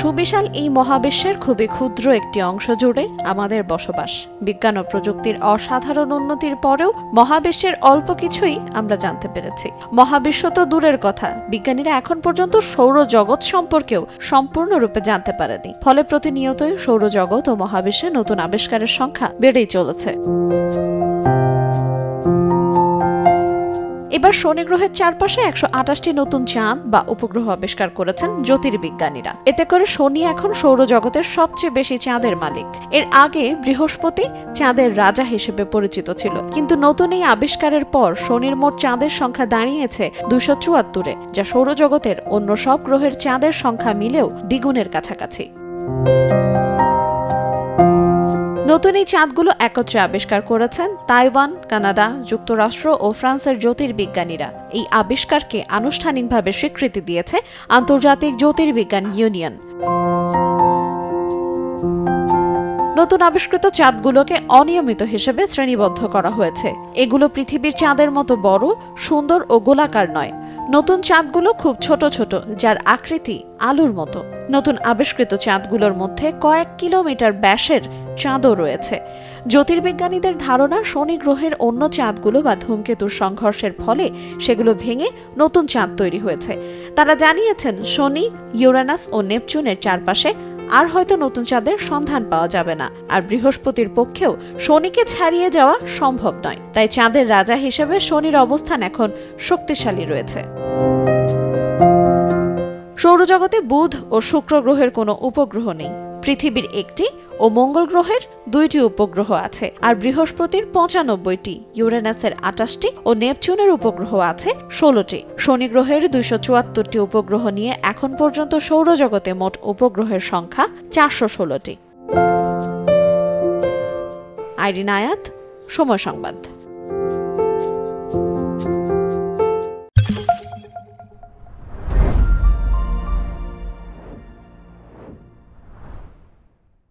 সুবিশাল এই মহাবিশ্বের খুবই ক্ষুদ্র একটি অংশ জুড়ে আমাদের বসবাস। বিজ্ঞান ও প্রযুক্তির অসাধারণ উন্নতির পরেও মহাবিশ্বের অল্প কিছুই আমরা জানতে পেরেছি। মহাবিশ্ব তো দূরের কথা, বিজ্ঞানীরা এখন পর্যন্ত সৌরজগৎ সম্পর্কেও সম্পূর্ণরূপে জানতে পারেনি। ফলে প্রতিনিয়তই সৌরজগৎ ও মহাবিশ্বে নতুন আবিষ্কারের সংখ্যা বেড়েই চলেছে। এবার শনি গ্রহের চারপাশে 128টি নতুন চাঁদ বা উপগ্রহ আবিষ্কার করেছেন জ্যোতির্বিজ্ঞানীরা। এতে করে শনি এখন সৌরজগতের সবচেয়ে বেশি চাঁদের মালিক। এর আগে বৃহস্পতি চাঁদের রাজা হিসেবে পরিচিত ছিল, কিন্তু নতুন এই আবিষ্কারের পর শনির মোট চাঁদের সংখ্যা দাঁড়িয়েছে 274-এ, যা সৌরজগতের অন্য সব গ্রহের চাঁদের সংখ্যা মিলেও দ্বিগুণের কাছাকাছি। নতুন এই চাঁদগুলো একত্রে আবিষ্কার করেছেন তাইওয়ান, কানাডা, যুক্তরাষ্ট্র ও ফ্রান্সের জ্যোতির্বিজ্ঞানীরা। এই আবিষ্কারকে আনুষ্ঠানিকভাবে স্বীকৃতি দিয়েছে আন্তর্জাতিক জ্যোতির্বিজ্ঞান ইউনিয়ন। নতুন আবিষ্কৃত চাঁদগুলোকে অনিয়মিত হিসেবে শ্রেণীবদ্ধ করা হয়েছে। এগুলো পৃথিবীর চাঁদের মতো বড়, সুন্দর ও গোলাকার নয়। নতুন চাঁদগুলো খুব ছোট ছোট, যার আকৃতি আলুর মতো। নতুন আবিষ্কৃত চাঁদগুলোর মধ্যে কয়েক কিলোমিটার ব্যাসের চাঁদও রয়েছে। জ্যোতির্বিজ্ঞানীদের ধারণা, শনি গ্রহের অন্য চাঁদগুলো বা ধূমকেতুর সংঘর্ষের ফলে সেগুলো ভেঙে নতুন চাঁদ তৈরি হয়েছে। তারা জানিয়েছেন, শনি, ইউরেনাস ও নেপচুনের চারপাশে আর হয়তো নতুন চাঁদের সন্ধান পাওয়া যাবে না। আর বৃহস্পতির পক্ষেও শনিকে ছাড়িয়ে যাওয়া সম্ভব নয়। তাই চাঁদের রাজা হিসেবে শনির অবস্থান এখন শক্তিশালী রয়েছে। সৌরজগতে বুধ ও শুক্র গ্রহের কোনো উপগ্রহ নেই। পৃথিবীর একটি ও মঙ্গল গ্রহের 2টি উপগ্রহ আছে, আর বৃহস্পতির 95টি, ইউরেনাসের 28টি ও নেপচুনের উপগ্রহ আছে 16টি। শনি গ্রহের 274টি উপগ্রহ নিয়ে এখন পর্যন্ত সৌরজগতে মোট উপগ্রহের সংখ্যা 416টি। আইরিন আয়াত, সময় সংবাদ।